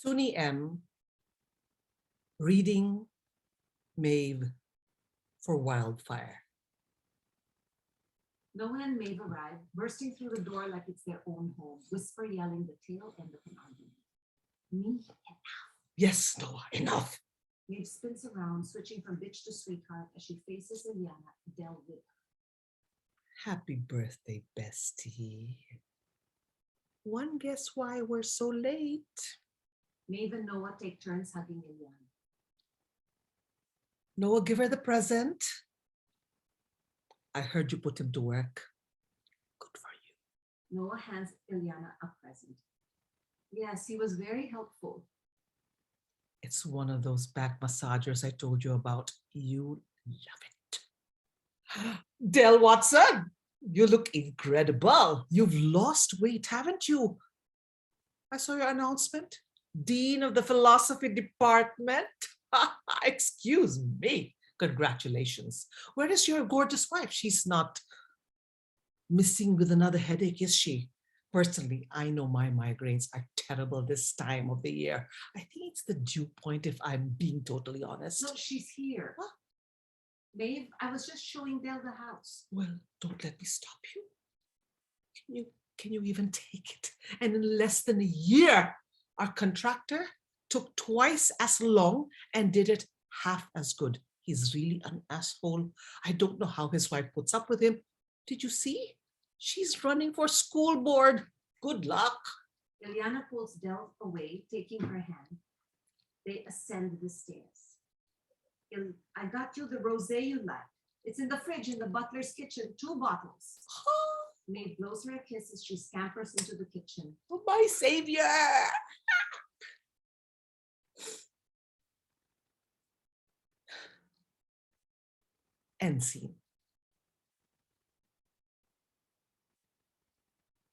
Suni M. reading Maeve for Wildfire. Noah and Maeve arrive, bursting through the door like it's their own home, whisper yelling the tail end of an argument. Me, Yes, Noah, enough. Maeve spins around, switching from bitch to sweetheart as she faces Ileana, Del with her. Happy birthday, bestie. One guess why we're so late? Maeve and Noah take turns hugging Ileana. Noah, give her the present. I heard you put him to work. Good for you. Noah hands Ileana a present. Yes, he was very helpful. It's one of those back massagers I told you about. You love it. Del Watson, you look incredible. You've lost weight, haven't you? I saw your announcement. Dean of the Philosophy Department. Excuse me. Congratulations. Where is your gorgeous wife? She's not missing with another headache, is she? Personally, I know my migraines are terrible this time of the year. I think it's the dew point, if I'm being totally honest. No, she's here. What? Maeve, I was just showing Del the house. Well, don't let me stop you. Can you even take it? And in less than a year, our contractor took twice as long and did it half as good. He's really an asshole. I don't know how his wife puts up with him. Did you see? She's running for school board. Good luck. Ileana pulls Del away, taking her hand. They ascend the stairs. I got you the rosé you like. It's in the fridge in the butler's kitchen, 2 bottles. Maeve blows her a kiss as she scampers into the kitchen. Oh, my savior. End scene.